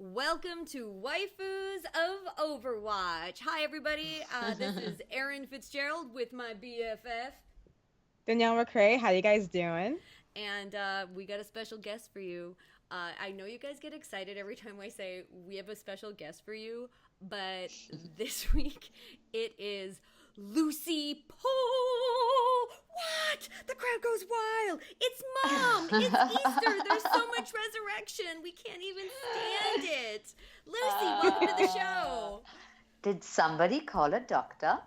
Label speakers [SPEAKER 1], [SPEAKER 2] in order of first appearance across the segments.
[SPEAKER 1] Welcome to Waifus of Overwatch. Hi, everybody. This is Erin Fitzgerald with my BFF.
[SPEAKER 2] Danielle McCrae, how you guys doing?
[SPEAKER 1] And we got a special guest for you. I know you guys get excited every time I say we have a special guest for you, but this week it is Lucie Pohl. What? The crowd goes wild. It's Mom. It's Easter. There's so much resurrection. We can't even stand it. Lucie, welcome to the show.
[SPEAKER 3] Did somebody call a doctor?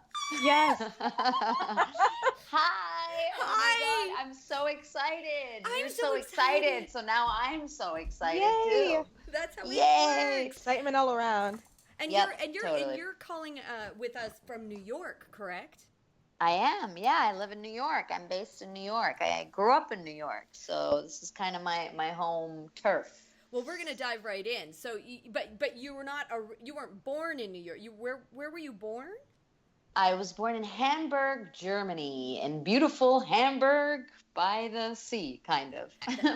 [SPEAKER 2] Yes.
[SPEAKER 3] Hi. Oh my God, I'm so excited. You're so excited. So now I'm so excited too.
[SPEAKER 1] That's how it works.
[SPEAKER 2] Excitement all around.
[SPEAKER 1] And
[SPEAKER 3] totally.
[SPEAKER 1] you're calling with us from New York, correct?
[SPEAKER 3] I am. Yeah, I live in New York. I'm based in New York. I grew up in New York, so this is kind of my home turf.
[SPEAKER 1] Well, we're gonna dive right in. So, but you weren't born in New York. Where were you born?
[SPEAKER 3] I was born in Hamburg, Germany, in beautiful Hamburg by the sea, kind of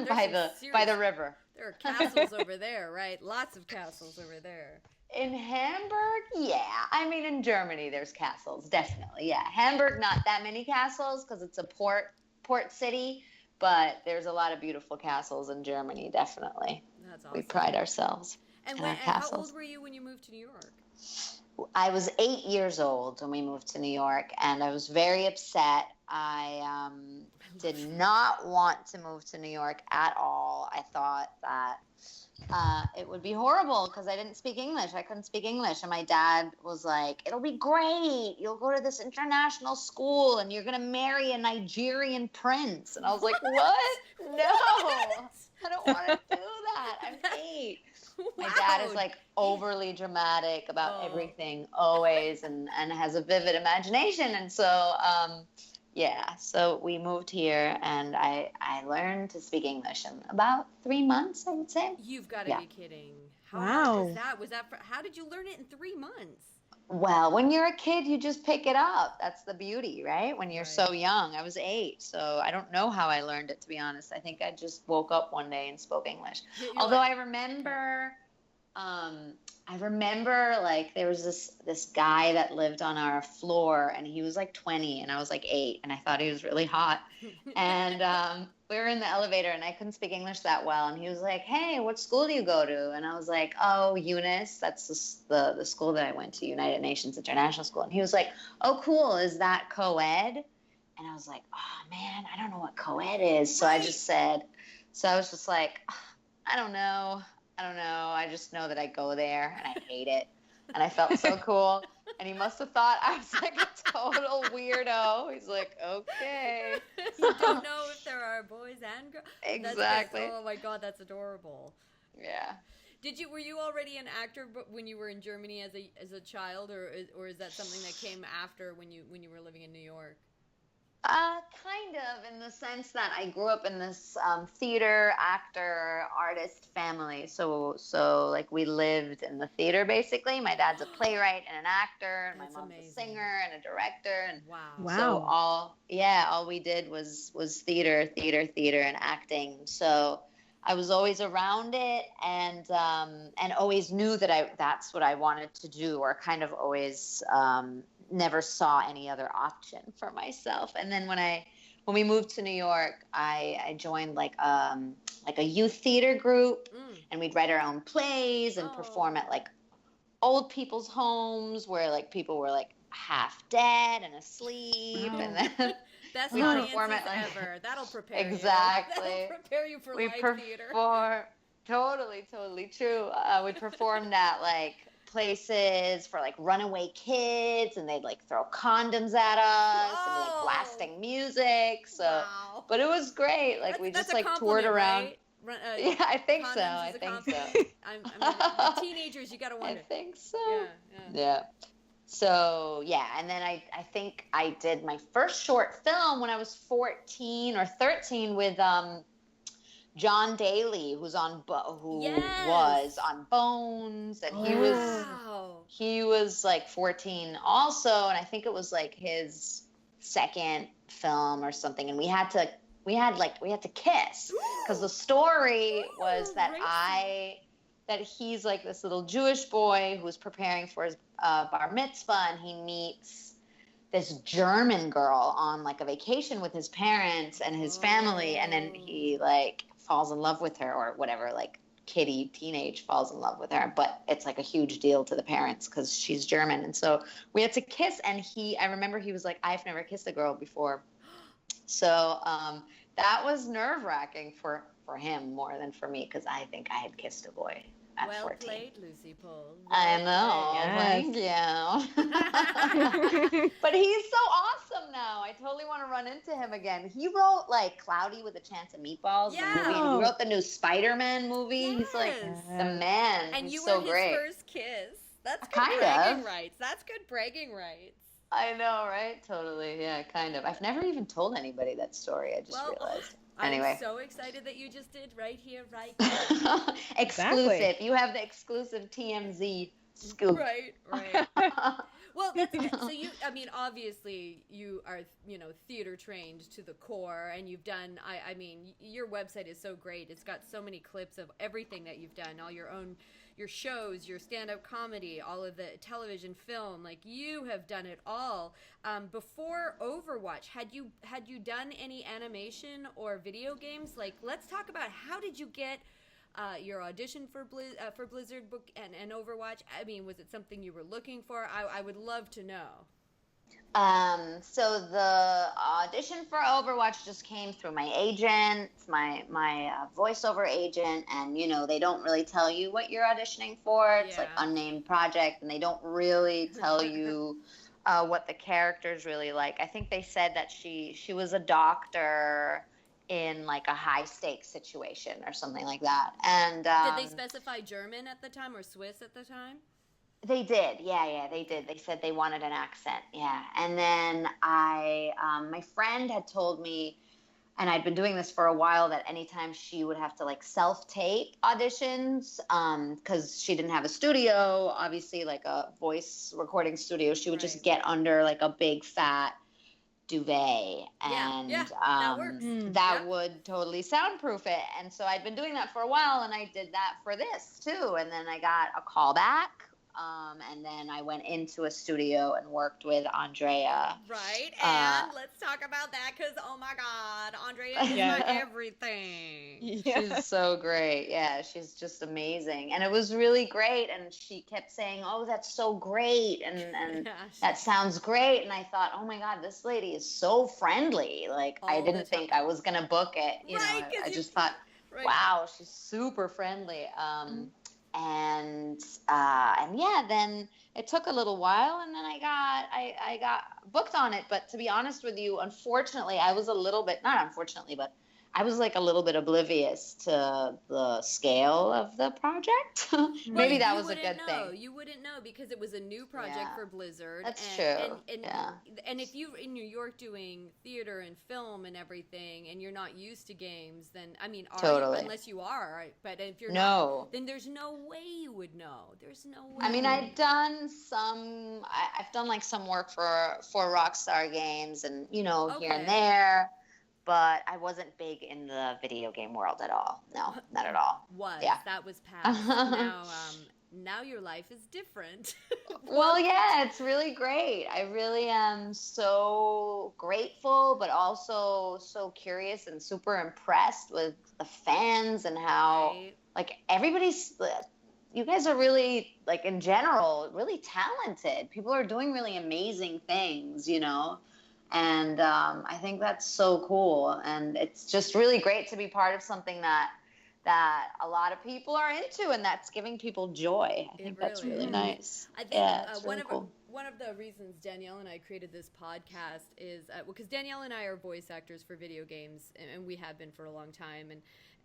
[SPEAKER 3] by the river.
[SPEAKER 1] There are castles over there, right? Lots of castles over there.
[SPEAKER 3] In Hamburg, yeah. I mean, in Germany, there's castles, definitely, yeah. Hamburg, not that many castles because it's a port city, but there's a lot of beautiful castles in Germany, definitely.
[SPEAKER 1] That's awesome.
[SPEAKER 3] We pride ourselves
[SPEAKER 1] in
[SPEAKER 3] our
[SPEAKER 1] how
[SPEAKER 3] castles.
[SPEAKER 1] old were you when you moved to New York?
[SPEAKER 3] I was 8 years old when we moved to New York, and I was very upset. I did not want to move to New York at all. I thought that it would be horrible because I didn't speak English. I couldn't speak English. And my dad was like, it'll be great. You'll go to this international school and you're going to marry a Nigerian prince. And I was like, what? No, I don't want to do that. I'm 8.
[SPEAKER 1] Wow.
[SPEAKER 3] My dad is like overly dramatic about everything always and has a vivid imagination. And so, so we moved here and I learned to speak English in about 3 months, I would say.
[SPEAKER 1] You've got to be kidding. How
[SPEAKER 2] wow.
[SPEAKER 1] was that? How did you learn it in 3 months?
[SPEAKER 3] Well, when you're a kid, you just pick it up. That's the beauty, right? When you're so young. I was 8, so I don't know how I learned it, to be honest. I think I just woke up one day and spoke English. Although I remember like there was this guy that lived on our floor and he was like 20 and I was like 8 and I thought he was really hot. And we were in the elevator and I couldn't speak English that well. And he was like, hey, what school do you go to? And I was like, oh, Eunice. That's the school that I went to, United Nations International School. And he was like, oh, cool. Is that co-ed? And I was like, oh, man, I don't know what co-ed is. So I was just like, I don't know. I just know that I go there and I hate it. And I felt so cool. And he must have thought I was like a total weirdo. He's like, okay.
[SPEAKER 1] You don't know if there are boys and girls.
[SPEAKER 3] Exactly.
[SPEAKER 1] Oh my God, that's adorable.
[SPEAKER 3] Yeah.
[SPEAKER 1] Were you already an actor when you were in Germany as a child, or is that something that came after when you were living in New York?
[SPEAKER 3] Kind of, in the sense that I grew up in this theater, actor, artist family. So like we lived in the theater basically. My dad's a playwright and an actor, and my mom's a singer and a director. And
[SPEAKER 1] wow.
[SPEAKER 3] So all we did was theater, and acting. So I was always around it, and always knew that that's what I wanted to do, or kind of always. Never saw any other option for myself. And then when we moved to New York, I joined like a youth theater group, and we'd write our own plays and perform at like old people's homes where like people were like half dead and asleep, and then
[SPEAKER 1] best audiences ever. That'll prepare you. Exactly. That'll prepare you for live theater.
[SPEAKER 3] Totally true. We'd performed at like places for like runaway kids, and they'd like throw condoms at us and be like blasting music. So, but it was great. Like we just like toured around.
[SPEAKER 1] Right?
[SPEAKER 3] Yeah, I think so. I
[SPEAKER 1] mean, teenagers, you gotta wonder.
[SPEAKER 3] I think so.
[SPEAKER 1] Yeah.
[SPEAKER 3] So and then I think I did my first short film when I was 14 or 13 with John Daly, who was on Bones, and he was like 14 also, and I think it was like his second film or something, and we had to kiss because the story was that that he's like this little Jewish boy who's preparing for his bar mitzvah, and he meets this German girl on like a vacation with his parents and his family, and then he like falls in love with her, or whatever, like kitty teenage falls in love with her, but it's like a huge deal to the parents because she's German. And so we had to kiss, and I remember he was like, I've never kissed a girl before. So that was nerve-wracking for him more than for me, because I think I had kissed a boy at 14.
[SPEAKER 1] Well played, Lucie Pohl.
[SPEAKER 3] I know.
[SPEAKER 2] Yes.
[SPEAKER 3] Thank you. But he's so awesome now. I totally want to run into him again. He wrote like Cloudy with a Chance of Meatballs, the movie, and he wrote the new Spider-Man movie.
[SPEAKER 1] Yes.
[SPEAKER 3] He's like the man.
[SPEAKER 1] And
[SPEAKER 3] he's
[SPEAKER 1] you
[SPEAKER 3] so
[SPEAKER 1] were his
[SPEAKER 3] great.
[SPEAKER 1] first kiss. That's good
[SPEAKER 3] Kind
[SPEAKER 1] bragging
[SPEAKER 3] of.
[SPEAKER 1] rights. That's good bragging rights.
[SPEAKER 3] I know, right? Totally. Yeah, kind of. I've never even told anybody that story. I just realized. Anyway.
[SPEAKER 1] I'm so excited that you just did right here, right now.
[SPEAKER 3] Exclusive.
[SPEAKER 2] Exactly.
[SPEAKER 3] You have the exclusive TMZ scoop.
[SPEAKER 1] Right. Well, so you, I mean, obviously you are, theater trained to the core, and you've done, I mean, your website is so great. It's got so many clips of everything that you've done, all your shows, your stand-up comedy, all of the television, film, like you have done it all. Before Overwatch, had you done any animation or video games? Like, let's talk about, how did you get your audition for Blizzard book and Overwatch? I mean, was it something you were looking for? I would love to know.
[SPEAKER 3] So the audition for Overwatch just came through my agent, my voiceover agent, and they don't really tell you what you're auditioning for. It's like unnamed project, and they don't really tell you what the character's really like. I think they said that she was a doctor in like a high stakes situation or something like that. And
[SPEAKER 1] did they specify German at the time or Swiss at the time?
[SPEAKER 3] They did. Yeah, they did. They said they wanted an accent. Yeah. And then my friend had told me, and I'd been doing this for a while, that anytime she would have to like self-tape auditions, because she didn't have a studio, obviously, like a voice recording studio, she would just get under like a big fat duvet, and
[SPEAKER 1] that works.
[SPEAKER 3] That would totally soundproof it. And so I'd been doing that for a while, and I did that for this too. And then I got a call back. And then I went into a studio and worked with Andrea.
[SPEAKER 1] Right, and let's talk about that, because, oh my God, Andrea is my everything.
[SPEAKER 3] Yeah. She's so great. Yeah, she's just amazing. And it was really great, and she kept saying, oh, that's so great, and that sounds great. And I thought, oh my God, this lady is so friendly. Like, I didn't think I was going to book it. You know, I just thought, wow, she's super friendly. And yeah, then it took a little while, and then I got booked on it. But to be honest with you, unfortunately, I was a little bit, not unfortunately, but I was like a little bit oblivious to the scale of the project. Maybe that was a good thing.
[SPEAKER 1] You wouldn't know, because it was a new project for Blizzard.
[SPEAKER 3] That's true.
[SPEAKER 1] And if you're in New York doing theater and film and everything, and you're not used to games, then, I mean, unless you are, right? But if you're not, then there's no way you would know. There's no way.
[SPEAKER 3] I mean, I've done like some work for Rockstar Games, and here and there. But I wasn't big in the video game world at all. No, not at all.
[SPEAKER 1] That was past. Now your life is different.
[SPEAKER 3] Well, yeah, it's really great. I really am so grateful, but also so curious and super impressed with the fans, and how like you guys are really, like, in general, really talented. People are doing really amazing things, And I think that's so cool. And it's just really great to be part of something that a lot of people are into, and that's giving people joy. I think that's really nice.
[SPEAKER 1] I think one of the reasons Danielle and I created this podcast is because Danielle and I are voice actors for video games, and we have been for a long time.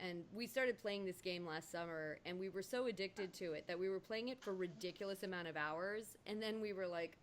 [SPEAKER 1] And we started playing this game last summer, and we were so addicted to it that we were playing it for a ridiculous amount of hours. And then we were like,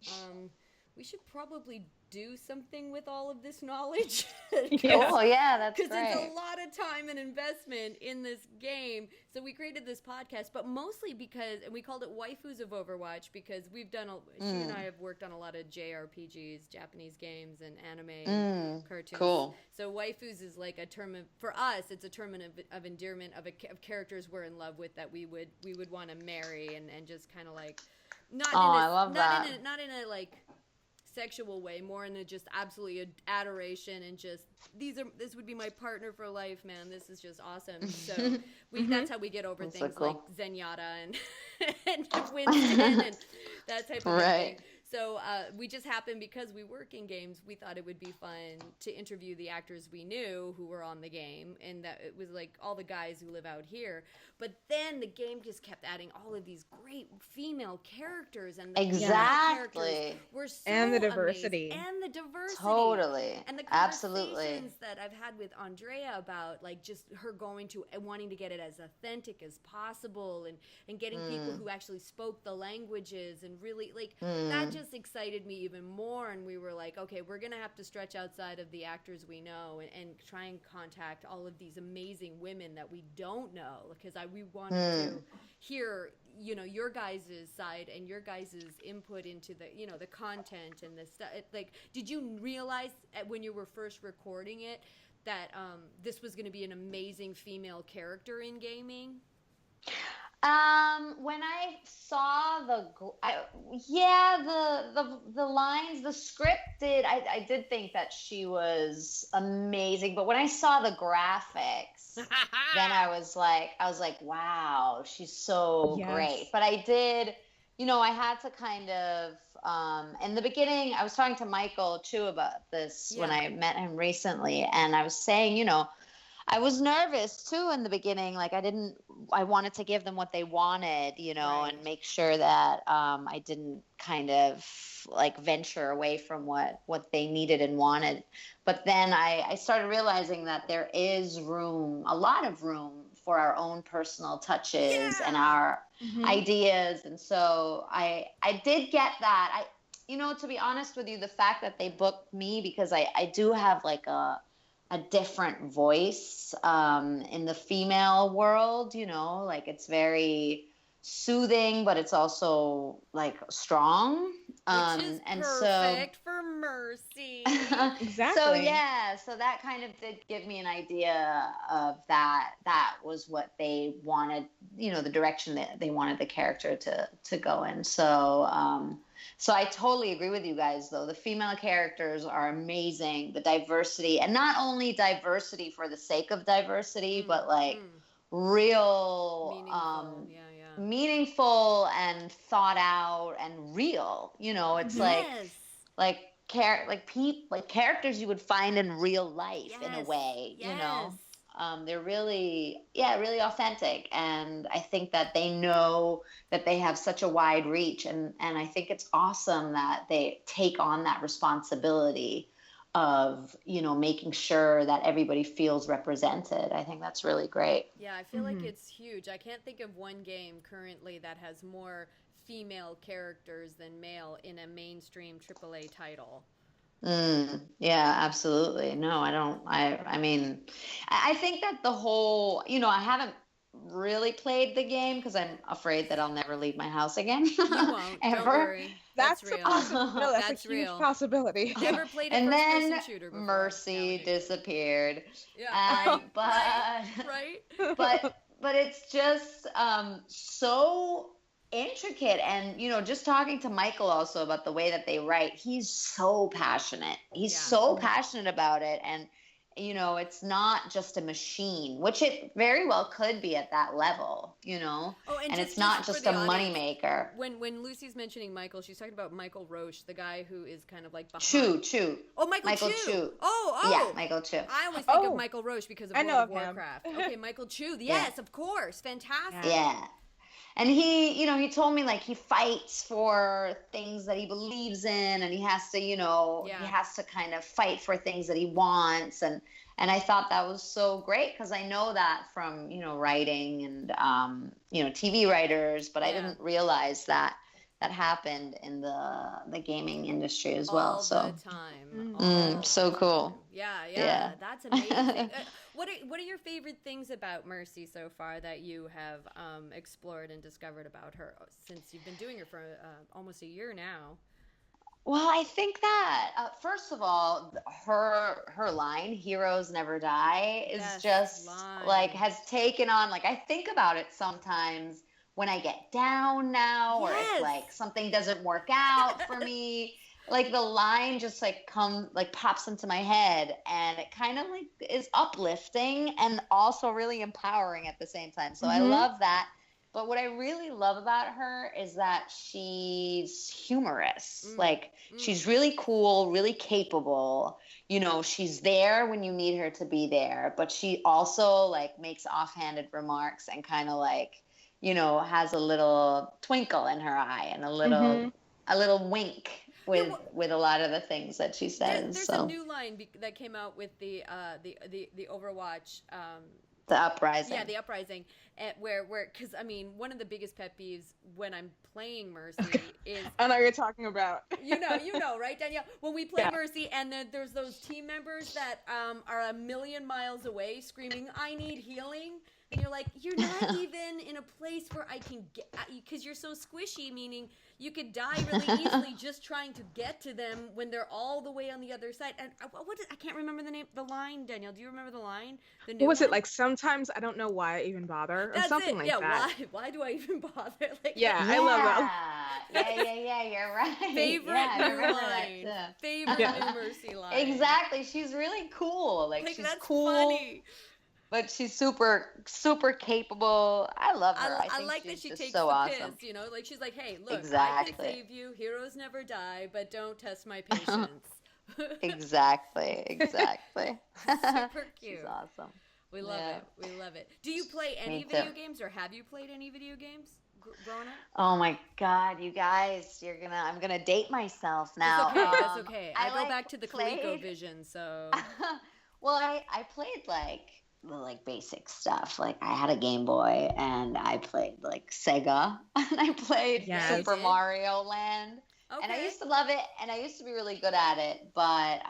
[SPEAKER 1] we should probably do something with all of this knowledge.
[SPEAKER 2] Yeah.
[SPEAKER 3] Oh, yeah, that's great.
[SPEAKER 1] Because it's a lot of time and investment in this game. So we created this podcast, but mostly because, and we called it Waifus of Overwatch, because we've done, she and I have worked on a lot of JRPGs, Japanese games, and anime cartoons.
[SPEAKER 3] Cool.
[SPEAKER 1] So waifus is like a term of, for us, it's a term of endearment of characters we're in love with that we would want to marry and just kind of like, not in a like sexual way, more in a just absolutely adoration and just this would be my partner for life, man. This is just awesome. So that's how we get over things
[SPEAKER 3] so cool.
[SPEAKER 1] like Zenyatta and Winston and that type of thing. So we just happened, because we work in games, we thought it would be fun to interview the actors we knew who were on the game, and that it was like all the guys who live out here. But then the game just kept adding all of these great female characters, and the characters were so
[SPEAKER 2] and the diversity.
[SPEAKER 1] amazing. And the diversity.
[SPEAKER 3] Totally.
[SPEAKER 1] And the
[SPEAKER 3] Absolutely.
[SPEAKER 1] conversations that I've had with Andrea about like just her going to and wanting to get it as authentic as possible, and getting people who actually spoke the languages, and really like that just excited me even more. And we were like, okay, we're gonna have to stretch outside of the actors we know and try and contact all of these amazing women that we don't know, because we wanted to hear your guys' side and your guys' input into the the content and the stuff. Like, did you realize when you were first recording it that this was going to be an amazing female character in gaming?
[SPEAKER 3] When I saw the lines, the script I did think that she was amazing, but when I saw the graphics, then I was like, wow, she's so great. But I did, I had to kind of, in the beginning, I was talking to Michael too about this when I met him recently, and I was saying, I was nervous too in the beginning. Like I wanted to give them what they wanted, and make sure that I didn't kind of like venture away from what they needed and wanted. But then I started realizing that there is room, a lot of room for our own personal touches and our ideas. And so I did get that. To be honest with you, the fact that they booked me, because I do have like a different voice in the female world, like it's very soothing, but it's also like strong.
[SPEAKER 1] Which is perfect for Mercy.
[SPEAKER 2] Exactly.
[SPEAKER 3] So that kind of did give me an idea of that. That was what they wanted, the direction that they wanted the character to go in. So I totally agree with you guys, though. The female characters are amazing. The diversity, and not only diversity for the sake of diversity, but like real, meaningful and thought out and real. It's like characters you would find in real life in a way. They're really authentic, and I think that they know that they have such a wide reach, and I think it's awesome that they take on that responsibility of making sure that everybody feels represented. I think that's really great.
[SPEAKER 1] Yeah, I feel like it's huge. I can't think of one game currently that has more female characters than male in a mainstream AAA title.
[SPEAKER 3] Yeah, absolutely. No, I don't. I mean, I think that the whole, I haven't really played the game because I'm afraid that I'll never leave my house again.
[SPEAKER 1] You won't.
[SPEAKER 3] Ever.
[SPEAKER 1] Don't worry. That's real.
[SPEAKER 2] No, that's a huge
[SPEAKER 1] real.
[SPEAKER 2] possibility.
[SPEAKER 1] Never played a
[SPEAKER 3] And then
[SPEAKER 1] first-person shooter before.
[SPEAKER 3] Mercy disappeared.
[SPEAKER 1] Yeah.
[SPEAKER 3] But
[SPEAKER 1] right.
[SPEAKER 3] but it's just so intricate, and just talking to Michael also about the way that they write, he's so passionate about it, and it's not just a machine, which it very well could be at that level, and it's not just a moneymaker.
[SPEAKER 1] When Lucie's mentioning Michael, she's talking about Michael Roche, the guy who is kind of like
[SPEAKER 3] Chu.
[SPEAKER 1] Oh, Michael Chu. Oh.
[SPEAKER 3] Yeah, Michael Chu.
[SPEAKER 1] I always think of Michael Roche because of World of Warcraft.
[SPEAKER 2] Him.
[SPEAKER 1] Okay, Michael Chu. Yes, of course. Fantastic.
[SPEAKER 3] Yeah. And he told me like he fights for things that he believes in, and he has to, he has to kind of fight for things that he wants. And I thought that was so great because I know that from, writing and, TV writers, but I didn't realize that that happened in the gaming industry as well.
[SPEAKER 1] All
[SPEAKER 3] So
[SPEAKER 1] the time.
[SPEAKER 3] so cool.
[SPEAKER 1] Yeah. That's amazing. What are your favorite things about Mercy so far that you have explored and discovered about her since you've been doing her for almost a year now?
[SPEAKER 3] Well, I think that first of all, her line "Heroes Never Die" is just like has taken on, like, I think about it sometimes when I get down now, or if like something doesn't work out for me, like the line just like pops into my head, and it kind of like is uplifting and also really empowering at the same time. So I love that. But what I really love about her is that she's humorous. Like, she's really cool, really capable. You know, she's there when you need her to be there. But she also, like, makes offhanded remarks and kind of, like, you know, has a little twinkle in her eye and a little wink with a lot of the things that she says.
[SPEAKER 1] There's a new line that came out with the Overwatch.
[SPEAKER 3] The Uprising.
[SPEAKER 1] Yeah, the Uprising, where because I mean, one of the biggest pet peeves when I'm playing Mercy is
[SPEAKER 2] I know what you're talking about.
[SPEAKER 1] you know, right, Danielle? When we play Mercy, and then there's those team members that are a million miles away screaming, "I need healing." And you're like, you're not even in a place where I can get, because you're so squishy, meaning you could die really easily just trying to get to them when they're all the way on the other side. And I can't remember the line, Danielle. Do you remember the line?
[SPEAKER 2] What was it like? Sometimes I don't know why I even bother, or something like that.
[SPEAKER 1] Why do I even bother? Like,
[SPEAKER 2] I love that.
[SPEAKER 3] Yeah, you're right.
[SPEAKER 1] Favorite new line. Favorite new Mercy line.
[SPEAKER 3] Exactly. She's really cool. Like she's
[SPEAKER 1] that's
[SPEAKER 3] cool.
[SPEAKER 1] Funny.
[SPEAKER 3] But she's super, super capable. I love her.
[SPEAKER 1] I like that she takes
[SPEAKER 3] so
[SPEAKER 1] the
[SPEAKER 3] awesome.
[SPEAKER 1] piss, you know? Like, she's like, hey, look, I can save you. Heroes never die, but don't test my patience.
[SPEAKER 3] Exactly.
[SPEAKER 1] Super cute.
[SPEAKER 3] She's awesome.
[SPEAKER 1] We love it. Do you play any video games, or have you played any video games growing up?
[SPEAKER 3] Oh my God, you guys, I'm gonna date myself now.
[SPEAKER 1] That's okay. I go back to the ColecoVision, so.
[SPEAKER 3] Well, I played like basic stuff. Like, I had a Game Boy, and I played like Sega, and I played Super Mario Land. Okay. And I used to love it, and I used to be really good at it, but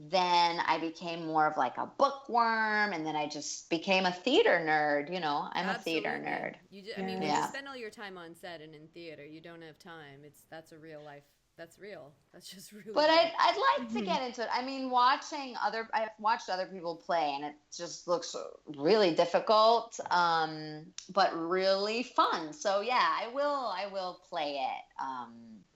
[SPEAKER 3] then I became more of like a bookworm, and then I just became a theater nerd. You know, I'm a theater nerd.
[SPEAKER 1] I mean, when you spend all your time on set and in theater, you don't have time. That's a real life. That's real. That's just really.
[SPEAKER 3] But I'd like to get into it. I mean, I've watched other people play, and it just looks really difficult, but really fun. So yeah, I will play it.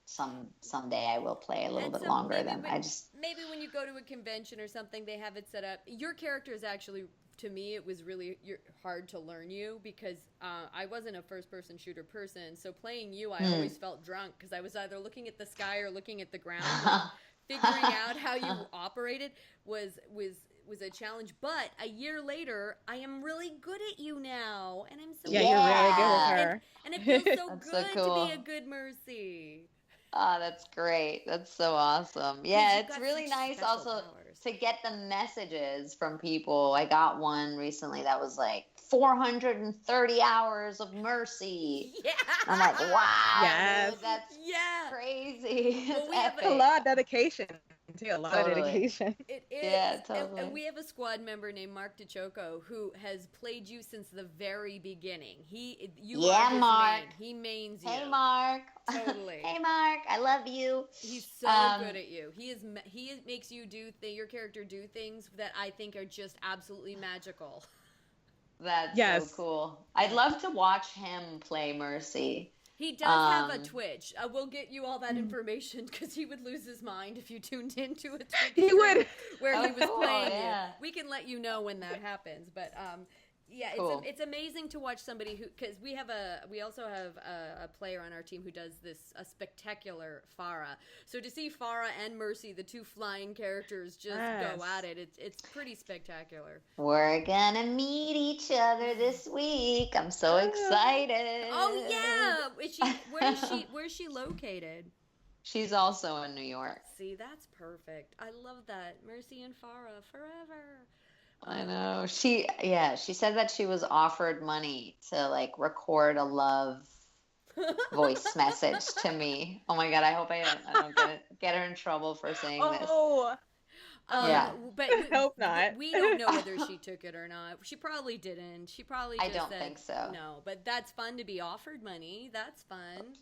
[SPEAKER 3] Someday I will play a little bit longer than
[SPEAKER 1] maybe when you go to a convention or something, they have it set up. Your character is actually, to me, it was really hard to learn you, because I wasn't a first-person shooter person. So playing you, I always felt drunk, because I was either looking at the sky or looking at the ground. Figuring out how you operated was a challenge. But a year later, I am really good at you now, and I'm so
[SPEAKER 2] you're really good with her.
[SPEAKER 1] And it feels so good to be a good Mercy.
[SPEAKER 3] Oh, that's great. That's so awesome. Yeah, it's really nice also to get the messages from people. I got one recently that was like 430 hours of Mercy. Yeah. I'm like, wow. Yes. Dude, that's crazy. Well, we have
[SPEAKER 2] a lot of dedication. A lot of dedication.
[SPEAKER 1] It is.
[SPEAKER 3] Yeah, totally.
[SPEAKER 1] And we have a squad member named Marc who has played you since the very beginning. You are his
[SPEAKER 3] Marc.
[SPEAKER 1] main. He mains you.
[SPEAKER 3] Hey, Marc.
[SPEAKER 1] Totally.
[SPEAKER 3] Hey, Marc. I love you.
[SPEAKER 1] He's so good at you. He makes you your character do things that I think are just absolutely magical.
[SPEAKER 3] That's so cool. I'd love to watch him play Mercy.
[SPEAKER 1] He does have a Twitch. We'll get you all that information, because he would lose his mind if you tuned into a Twitch.
[SPEAKER 2] He would.
[SPEAKER 1] Where he was playing you. We can let you know when that happens. But cool. It's amazing to watch somebody because we also have a player on our team who does a spectacular Farah. So to see Farah and Mercy, the two flying characters, just go at it, it's pretty spectacular.
[SPEAKER 3] We're gonna meet each other this week. I'm so excited.
[SPEAKER 1] Oh yeah, where's she located?
[SPEAKER 3] She's also in New York.
[SPEAKER 1] See, that's perfect. I love that. Mercy and Farah forever.
[SPEAKER 3] I know. She said that she was offered money to like record a love voice message to me. Oh my God, I hope I don't get her in trouble for saying this.
[SPEAKER 2] Oh,
[SPEAKER 3] Yeah.
[SPEAKER 1] But
[SPEAKER 2] I hope not.
[SPEAKER 1] We don't know whether she took it or not. She probably didn't. She probably just
[SPEAKER 3] I don't
[SPEAKER 1] said
[SPEAKER 3] think so.
[SPEAKER 1] no. But that's fun to be offered money. That's fun.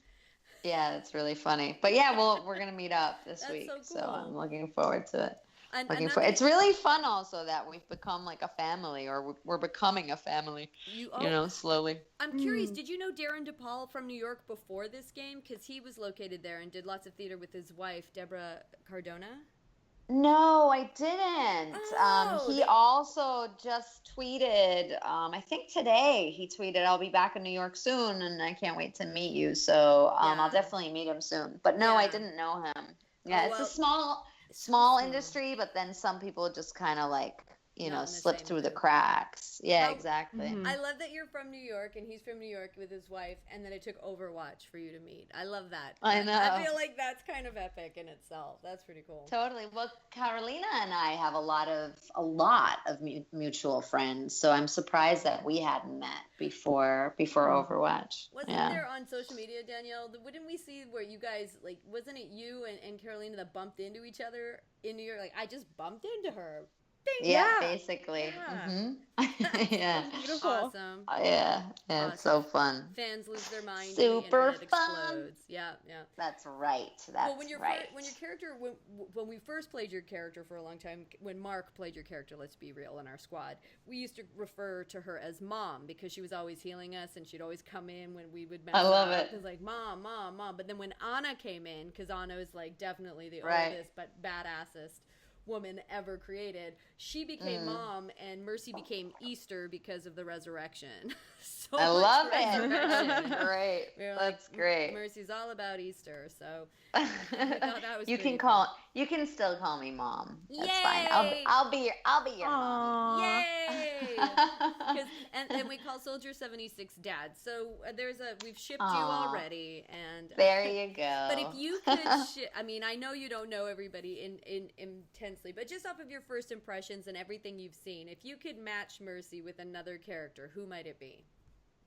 [SPEAKER 3] Yeah, that's really funny. But yeah, we're gonna meet up this week,
[SPEAKER 1] so
[SPEAKER 3] so
[SPEAKER 1] cool.
[SPEAKER 3] I'm looking forward to it.
[SPEAKER 1] Another,
[SPEAKER 3] It's really fun also that we've become like a family, or we're becoming a family. You know, slowly.
[SPEAKER 1] I'm curious. Did you know Erin Paul from New York before this game? Because he was located there and did lots of theater with his wife, Deborah Cardona.
[SPEAKER 3] No, I didn't.
[SPEAKER 1] Oh,
[SPEAKER 3] He also just tweeted, I think today he tweeted, I'll be back in New York soon and I can't wait to meet you. So I'll definitely meet him soon. But no, I didn't know him. Yeah, it's a small industry, but then some people just kind of like, slip through the cracks. Yeah, exactly.
[SPEAKER 1] Mm-hmm. I love that you're from New York and he's from New York with his wife, and then it took Overwatch for you to meet. I love that.
[SPEAKER 3] I know.
[SPEAKER 1] I feel like that's kind of epic in itself. That's pretty cool.
[SPEAKER 3] Totally. Well, Carolina and I have a lot of mutual friends, so I'm surprised that we hadn't met before Overwatch.
[SPEAKER 1] Wasn't there on social media, Danielle? Wouldn't we see where you guys, like, wasn't it you and Carolina that bumped into each other in New York? Like, I just bumped into her. Ding.
[SPEAKER 3] Yeah, basically. Yeah. Mm-hmm. Yeah.
[SPEAKER 2] Beautiful.
[SPEAKER 1] Awesome.
[SPEAKER 3] Yeah, awesome. It's so fun.
[SPEAKER 1] Fans lose their mind.
[SPEAKER 3] Super
[SPEAKER 1] the internet
[SPEAKER 3] fun.
[SPEAKER 1] Explodes. Yeah.
[SPEAKER 3] That's right.
[SPEAKER 1] When your character, when we first played your character for a long time, when Marc played your character, let's be real, in our squad, we used to refer to her as Mom because she was always healing us and she'd always come in when we would mess up. I love it. It was like, Mom. But then when Anna came in, because Anna is like definitely the oldest but badassest woman ever created, she became Mom, and Mercy became Easter because of the resurrection. So I love it.
[SPEAKER 3] Great. That's great.
[SPEAKER 1] Mercy's all about Easter, so I thought that was
[SPEAKER 3] you can still call me Mom. That's
[SPEAKER 1] Yay!
[SPEAKER 3] fine. I'll be your mom.
[SPEAKER 1] Yay! and we call Soldier 76 Dad. So we've shipped you already, and
[SPEAKER 3] there you go.
[SPEAKER 1] But if you could, I know you don't know everybody in intensely, but just off of your first impressions and everything you've seen, if you could match Mercy with another character, who might it be?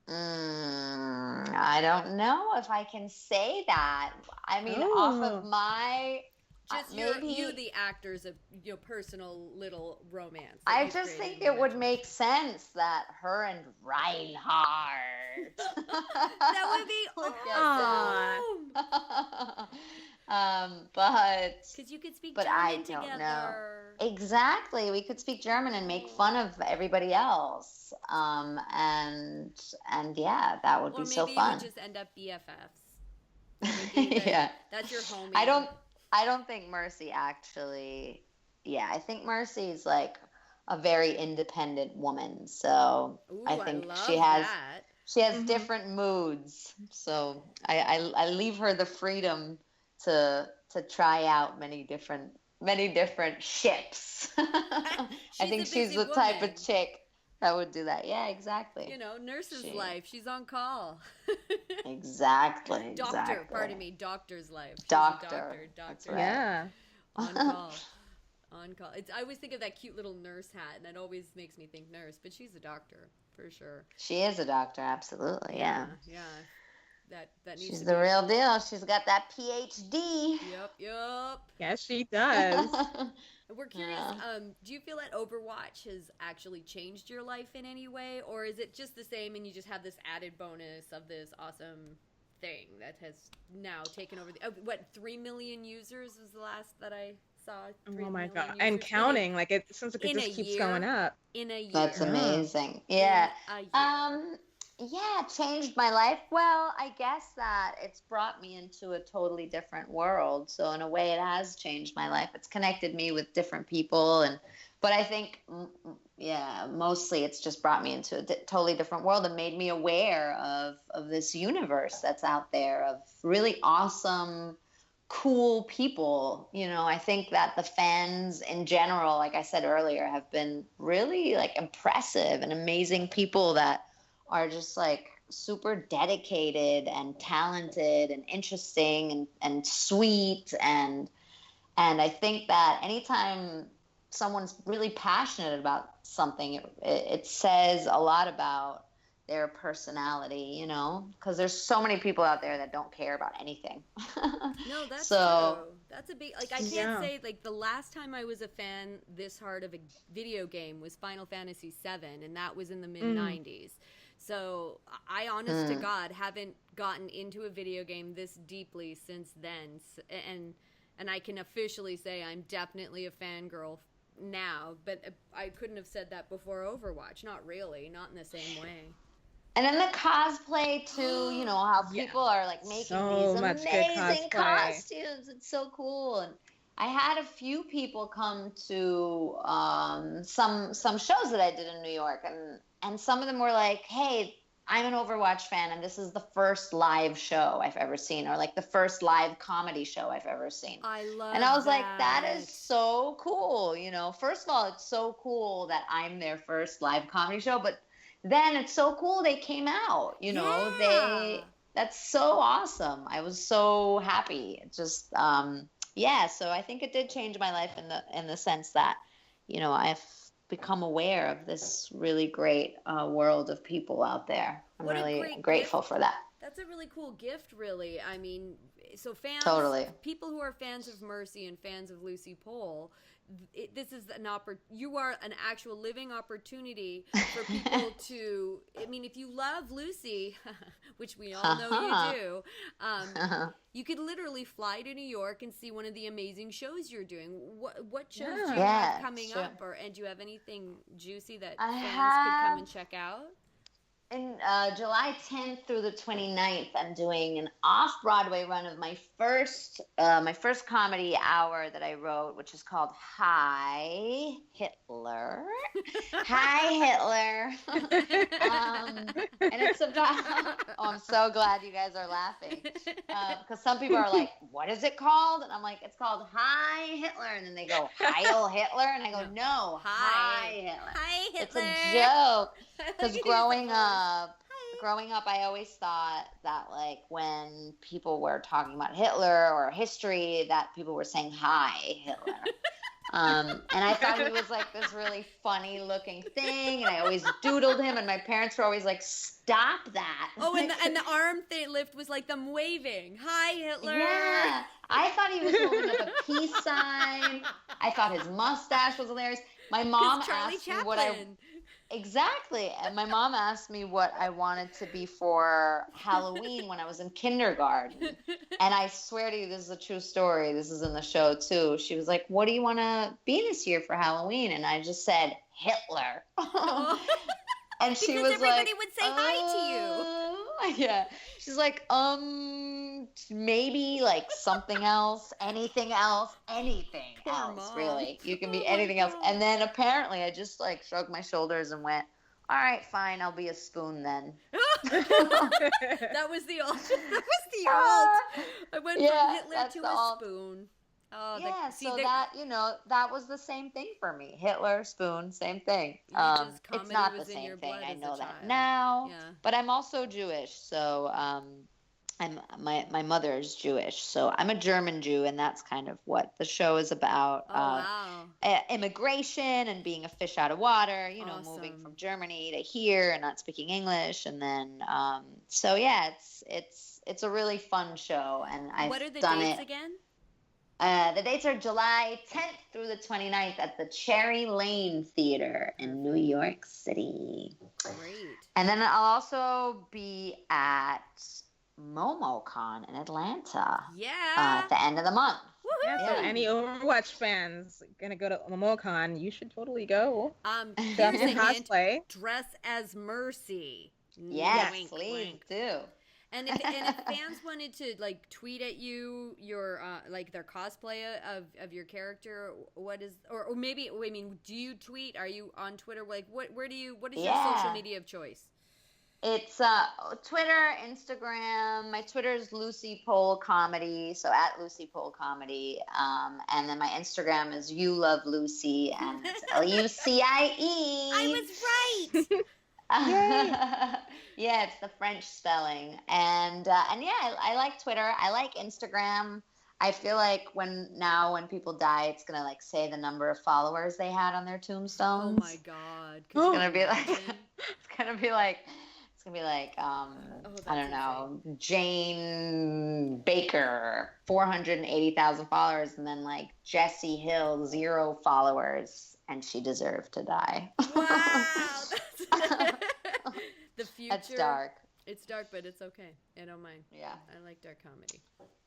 [SPEAKER 3] I don't know if I can say that. I mean, off of my
[SPEAKER 1] just you the actors of your personal little romance.
[SPEAKER 3] I just think it would make sense that her and Reinhardt.
[SPEAKER 1] That would be awesome.
[SPEAKER 3] But
[SPEAKER 1] because you could speak German
[SPEAKER 3] I don't
[SPEAKER 1] together.
[SPEAKER 3] know. Exactly, we could speak German and make fun of everybody else. And yeah, that would be so fun.
[SPEAKER 1] Or maybe you would just end up BFFs.
[SPEAKER 3] Yeah,
[SPEAKER 1] that's your homie.
[SPEAKER 3] I don't think Mercy actually. Yeah, I think Mercy is like a very independent woman. So I think she has different moods. So I leave her the freedom to try out many different ships. I think she's the type of chick that would do that. Yeah, exactly.
[SPEAKER 1] Nurse's life. She's on call.
[SPEAKER 3] Exactly.
[SPEAKER 1] Doctor's life.
[SPEAKER 3] Doctor.
[SPEAKER 1] That's
[SPEAKER 3] right.
[SPEAKER 2] Yeah.
[SPEAKER 1] On call. On call. I always think of that cute little nurse hat, and it always makes me think nurse, but she's a doctor for sure.
[SPEAKER 3] She is a doctor, absolutely. Yeah.
[SPEAKER 1] Yeah. That needs
[SPEAKER 3] She's
[SPEAKER 1] to
[SPEAKER 3] the
[SPEAKER 1] be
[SPEAKER 3] real deal. She's got that PhD.
[SPEAKER 1] Yep.
[SPEAKER 2] Yes, she does.
[SPEAKER 1] We're curious, do you feel that Overwatch has actually changed your life in any way, or is it just the same and you just have this added bonus of this awesome thing that has now taken over 3 million users was the last that I saw?
[SPEAKER 2] Oh my God. And counting. Like, it seems like it just keeps going up.
[SPEAKER 1] In a year.
[SPEAKER 3] That's amazing. Yeah. Yeah, it changed my life. Well, I guess that it's brought me into a totally different world. So in a way, it has changed my life. It's connected me with different people, but I think, mostly it's just brought me into a totally different world and made me aware of this universe that's out there of really awesome, cool people. I think that the fans in general, like I said earlier, have been really like impressive and amazing people that are just like super dedicated and talented and interesting and sweet. And I think that anytime someone's really passionate about something, it says a lot about their personality, because there's so many people out there that don't care about anything.
[SPEAKER 1] No, that's
[SPEAKER 3] so,
[SPEAKER 1] true. That's a big, like, I can't say, like, the last time I was a fan this hard of a video game was Final Fantasy VII, and that was in the mid-90s. So I, honest to God, haven't gotten into a video game this deeply since then. And I can officially say I'm definitely a fangirl now, but I couldn't have said that before Overwatch. Not really. Not in the same way.
[SPEAKER 3] And then the cosplay too, how people are like making these amazing costumes. It's so cool. And I had a few people come to some shows that I did in New York, and some of them were like, "Hey, I'm an Overwatch fan, and this is the first live show I've ever seen, or like the first live comedy show I've ever seen."
[SPEAKER 1] I love
[SPEAKER 3] And I was
[SPEAKER 1] that.
[SPEAKER 3] like, that is so cool. First of all, it's so cool that I'm their first live comedy show, but then it's so cool they came out, that's so awesome. I was so happy. It just, so I think it did change my life in the sense that, I've become aware of this really great world of people out there. I'm really grateful for that.
[SPEAKER 1] That's a really cool gift, really. I mean, so fans, people who are fans of Mercy and fans of Lucie Pohl, this is you are an actual living opportunity for people to, I mean, if you love Lucie, which we all know you do, you could literally fly to New York and see one of the amazing shows you're doing. What shows do you have coming up? And do you have anything juicy that fans could come and check out?
[SPEAKER 3] In July 10th through the 29th, I'm doing an off-Broadway run of my first comedy hour that I wrote, which is called Hi Hitler. Hi Hitler. And it's about, I'm so glad you guys are laughing. Because some people are like, what is it called? And I'm like, it's called Hi Hitler. And then they go, Heil Hitler? And I go, no, Hi Hitler.
[SPEAKER 1] Hi Hitler.
[SPEAKER 3] It's a joke. Because growing up, I always thought that, like, when people were talking about Hitler or history, that people were saying, hi, Hitler. And I thought he was, like, this really funny-looking thing, and I always doodled him, and my parents were always like, stop that.
[SPEAKER 1] Oh, and the arm lift was like them waving. Hi, Hitler.
[SPEAKER 3] Yeah. I thought he was holding up a peace sign. I thought his mustache was hilarious. My mom asked me what Exactly. And my mom asked me what I wanted to be for Halloween when I was in kindergarten. And I swear to you, this is a true story. This is in the show, too. She was like, what do you want to be this year for Halloween? And I just said, Hitler. And she was like,
[SPEAKER 1] everybody would say hi
[SPEAKER 3] to you. Yeah. She's like, maybe like something else, anything else, really. You can be anything else. And then apparently I just like shrugged my shoulders and went, all right, fine, I'll be a spoon then.
[SPEAKER 1] That was the alt. I went from Hitler to a spoon. Oh,
[SPEAKER 3] yeah, that was the same thing for me. Hitler, spoon, same thing. It's not the same thing. I know that now. Yeah. But I'm also Jewish, so my mother's Jewish, so I'm a German Jew, and that's kind of what the show is about. Immigration and being a fish out of water. Awesome. Moving from Germany to here and not speaking English, and then it's a really fun show, and I've done it.
[SPEAKER 1] What are the dates again?
[SPEAKER 3] The dates are July 10th through the 29th at the Cherry Lane Theater in New York City.
[SPEAKER 1] Great.
[SPEAKER 3] And then I'll also be at MomoCon in Atlanta.
[SPEAKER 1] Yeah.
[SPEAKER 3] At the end of the month.
[SPEAKER 2] Yeah, so any Overwatch fans gonna go to MomoCon, you should totally go.
[SPEAKER 1] Here's a
[SPEAKER 2] cosplay.
[SPEAKER 1] Hint, dress as Mercy.
[SPEAKER 3] Yes,
[SPEAKER 1] wink,
[SPEAKER 3] please
[SPEAKER 1] wink.
[SPEAKER 3] do.
[SPEAKER 1] And if fans wanted to like tweet at you your like their cosplay of your character, what is or maybe I mean, do you tweet? Are you on Twitter? Like what is your social media of choice?
[SPEAKER 3] It's Twitter, Instagram. My Twitter is Lucie Pohl Comedy, so at Lucie Pohl Comedy. And then my Instagram is You Love Lucie, and it's LUCIE.
[SPEAKER 1] I was right.
[SPEAKER 3] Yeah, it's the French spelling, and yeah, I like Twitter. I like Instagram. I feel like when people die, it's gonna like say the number of followers they had on their tombstones.
[SPEAKER 1] Oh my God!
[SPEAKER 3] It's gonna be like going to be like,
[SPEAKER 1] that's
[SPEAKER 3] I don't know, Jane Baker, 480,000 followers, and then like Jessie Hill, 0 followers, and she deserved to die.
[SPEAKER 1] Wow. The future.
[SPEAKER 3] That's dark.
[SPEAKER 1] It's dark, but it's okay. I don't mind.
[SPEAKER 3] Yeah.
[SPEAKER 1] I like dark comedy.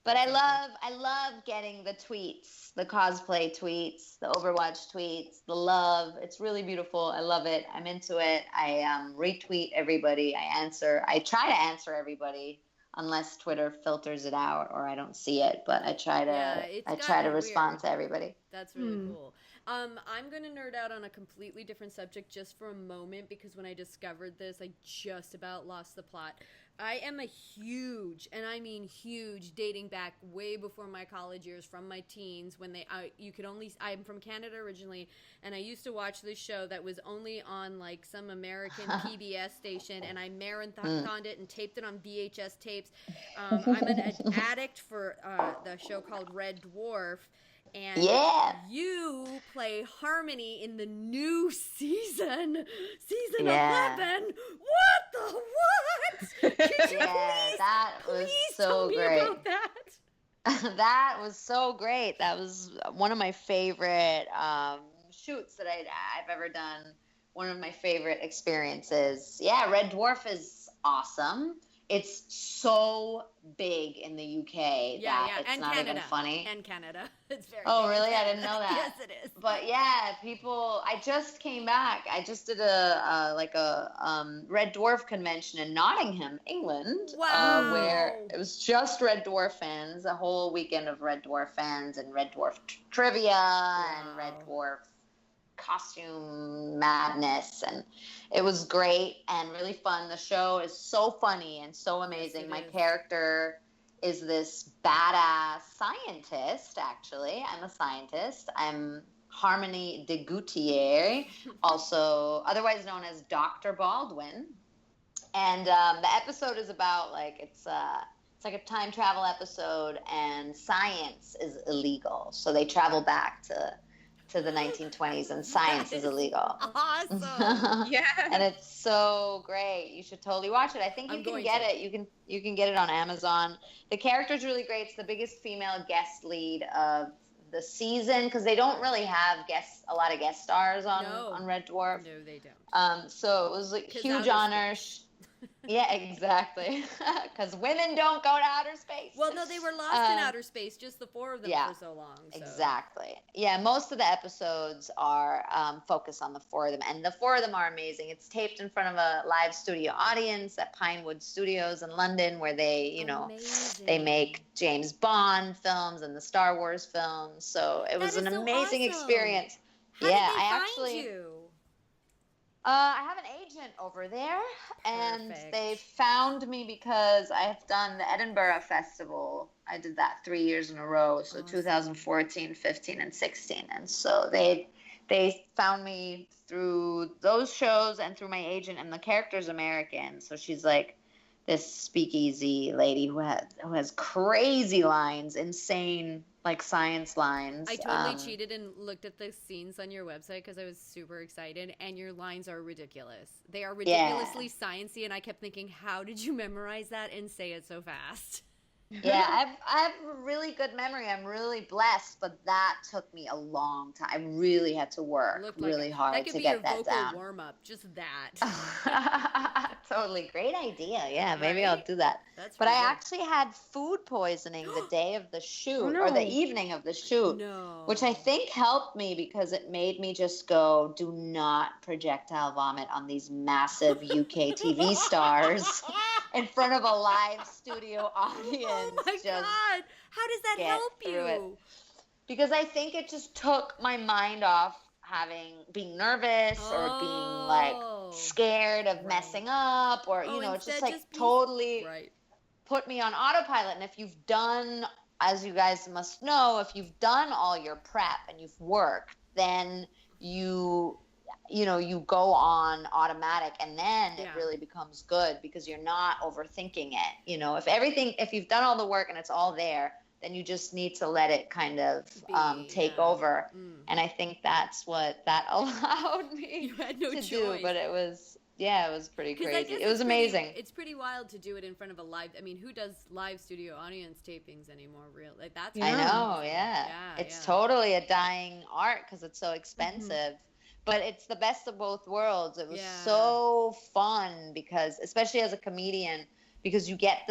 [SPEAKER 3] But I love getting the tweets, the cosplay tweets, the Overwatch tweets, the love. It's really beautiful. I love it. I'm into it. I retweet everybody. I try to answer everybody unless Twitter filters it out or I don't see it. But I try to respond to everybody.
[SPEAKER 1] That's really cool. I'm going to nerd out on a completely different subject just for a moment because when I discovered this, I just about lost the plot. I am a huge, and I mean huge, dating back way before my college years, from my teens when I'm from Canada originally, and I used to watch this show that was only on like some American PBS station, and I marathoned it and taped it on VHS tapes. I'm an addict for the show called Red Dwarf. And you play Harmony in the new season 11. What the what? Could you please tell me about that?
[SPEAKER 3] That was so great. That was one of my favorite shoots that I've ever done. One of my favorite experiences. Yeah, Red Dwarf is awesome. It's so big in the UK that it's
[SPEAKER 1] and
[SPEAKER 3] not
[SPEAKER 1] Canada.
[SPEAKER 3] even funny.
[SPEAKER 1] And Canada. It's very
[SPEAKER 3] Oh,
[SPEAKER 1] big.
[SPEAKER 3] really? I didn't know that.
[SPEAKER 1] Yes, it is.
[SPEAKER 3] But yeah, I just came back. I just did a Red Dwarf convention in Nottingham, England.
[SPEAKER 1] Wow.
[SPEAKER 3] Where it was just Red Dwarf fans, a whole weekend of Red Dwarf fans and Red Dwarf trivia and Red Dwarf costume madness, and it was great and really fun. The show is so funny and so amazing. My character is this badass scientist. Actually, I'm a scientist. I'm Harmony de Gouttier, also otherwise known as Dr. Baldwin. And the episode is about it's like a time travel episode, and science is illegal, so they travel back to the 1920s, and science is illegal.
[SPEAKER 1] Awesome.
[SPEAKER 2] Yeah.
[SPEAKER 3] And it's so great. You should totally watch it. I think you can get it. You can get it on Amazon. The character's really great. It's the biggest female guest lead of the season because they don't really have a lot of guest stars on Red Dwarf.
[SPEAKER 1] No, they don't.
[SPEAKER 3] So it was a huge honor. Yeah, exactly. Because women don't go to outer space.
[SPEAKER 1] Well, no, they were lost in outer space, just the 4 of them for so long. So.
[SPEAKER 3] Exactly. Yeah, most of the episodes are focused on the 4 of them, and the 4 of them are amazing. It's taped in front of a live studio audience at Pinewood Studios in London, where they, they make James Bond films and the Star Wars films. So it was an amazing experience.
[SPEAKER 1] How did they find you?
[SPEAKER 3] I have an agent over there, and they found me because I have done the Edinburgh Festival. I did that 3 years in a row, so 2014, 15, and 16. And so they found me through those shows and through my agent, and the character's American, so she's like this speakeasy lady who has crazy lines, insane science lines.
[SPEAKER 1] I totally cheated and looked at the scenes on your website because I was super excited, and your lines are ridiculous. They are ridiculously sciencey, and I kept thinking, how did you memorize that and say it so fast?
[SPEAKER 3] Yeah, I have a really good memory. I'm really blessed, but that took me a long time. I really had to work really hard to get that down. That could be your vocal warm-up, just that. Totally. Great idea. Yeah, maybe I'll do that. But I actually had food poisoning the day of the shoot, or the evening of the shoot, which I think helped me because it made me just go, do not projectile vomit on these massive UK TV stars in front of a live studio audience.
[SPEAKER 1] Oh my God. How does that help you?
[SPEAKER 3] Because I think it just took my mind off being nervous or being scared of messing up, or it's just totally put me on autopilot. And if you've done, as you guys must know, if you've done all your prep and you've worked, then you go on automatic, and then it really becomes good because you're not overthinking it. If you've done all the work and it's all there, then you just need to let it kind of take over. And I think that's what that allowed me to do. But it was Yeah, it was pretty
[SPEAKER 1] 'Cause I
[SPEAKER 3] crazy.
[SPEAKER 1] guess
[SPEAKER 3] It was amazing.
[SPEAKER 1] It's pretty wild to do it in front of a live. I mean, who does live studio audience tapings anymore? Real like that's.
[SPEAKER 2] Yeah.
[SPEAKER 3] I know,
[SPEAKER 1] amazing.
[SPEAKER 3] yeah. It's
[SPEAKER 1] yeah.
[SPEAKER 3] totally a dying art because it's so
[SPEAKER 2] Mm-hmm.
[SPEAKER 3] expensive. But it's the best of both worlds. It was
[SPEAKER 1] Yeah.
[SPEAKER 3] so fun because, especially as a comedian, because you get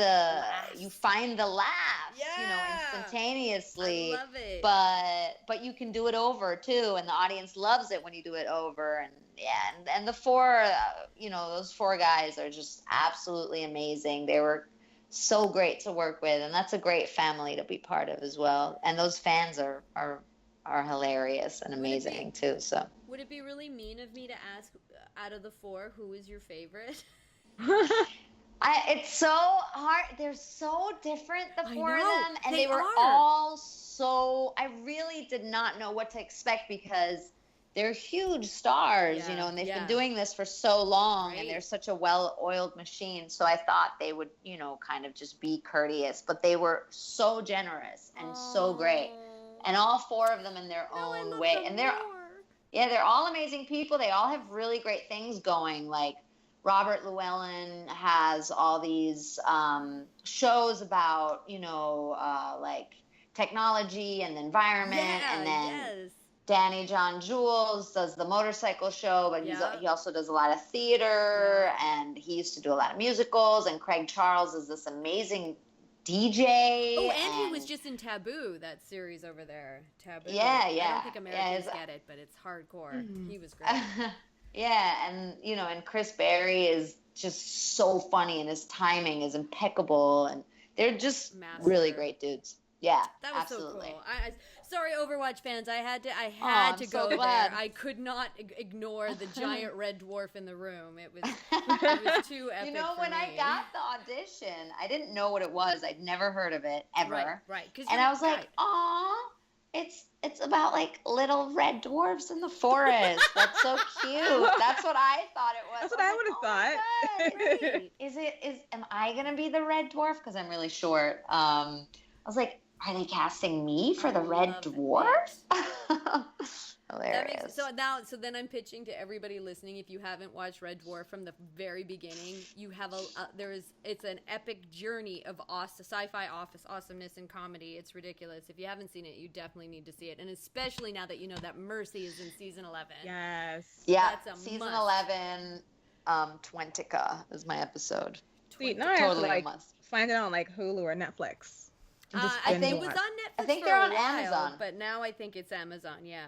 [SPEAKER 3] you find the laughs,
[SPEAKER 1] Yeah.
[SPEAKER 3] instantaneously.
[SPEAKER 1] I love it.
[SPEAKER 3] But you can do it over too, and the audience loves it when you do it over. And yeah, and the four, those four guys are just absolutely amazing. They were so great to work with, and that's a great family to be part of as well. And those fans are hilarious and amazing too. So
[SPEAKER 1] would it be really mean of me to ask, out of the four, who is your favorite?
[SPEAKER 3] It's so hard. They're so different, the four of them, and they were
[SPEAKER 1] are.
[SPEAKER 3] all so. I really did not know what to expect because they're huge stars, and they've been doing this for so long, and they're such a well-oiled machine. So I thought they would, kind of just be courteous, but they were so generous and so great, and all four of them in their own way, and they're all amazing people. They all have really great things going, like. Robert Llewellyn has all these shows about, like technology and the environment. And then Danny John Jules does the motorcycle show, but he also does a lot of theater, and he used to do a lot of musicals. And Craig Charles is this amazing DJ.
[SPEAKER 1] Oh, and he was just in Taboo, that series over there. Taboo.
[SPEAKER 3] Yeah.
[SPEAKER 1] I don't think Americans get it, but it's hardcore. He was great.
[SPEAKER 3] Yeah, and and Chris Berry is just so funny, and his timing is impeccable, and they're just really great dudes. Yeah,
[SPEAKER 1] that was
[SPEAKER 3] absolutely.
[SPEAKER 1] So cool. Sorry, Overwatch fans, I had to
[SPEAKER 3] so
[SPEAKER 1] go
[SPEAKER 3] glad.
[SPEAKER 1] there. I could not ignore the giant red dwarf in the room. It was too epic.
[SPEAKER 3] When I got the audition, I didn't know what it was. I'd never heard of it ever.
[SPEAKER 1] Right.
[SPEAKER 3] And I was like, "Aw, it's about like little red dwarfs in the forest. That's so cute." That's what I thought it was.
[SPEAKER 2] That's what I would have
[SPEAKER 3] thought. Am I gonna be the red dwarf? Because I'm really short. I was like, are they casting me for the red dwarf? Hilarious.
[SPEAKER 1] So then I'm pitching to everybody listening. If you haven't watched Red Dwarf from the very beginning, you have it's an epic journey of sci-fi awesomeness and comedy. It's ridiculous. If you haven't seen it, you definitely need to see it, and especially now that you know that Mercy is in season 11.
[SPEAKER 2] Yes.
[SPEAKER 3] Yeah. Season 11. Twentica is my episode.
[SPEAKER 2] Sweet. Now
[SPEAKER 3] totally
[SPEAKER 2] I have to find it on like Hulu or Netflix.
[SPEAKER 1] I think it was on Netflix.
[SPEAKER 3] I think
[SPEAKER 1] for
[SPEAKER 3] they're
[SPEAKER 1] a
[SPEAKER 3] on
[SPEAKER 1] while,
[SPEAKER 3] Amazon,
[SPEAKER 1] but now I think it's Amazon. Yeah.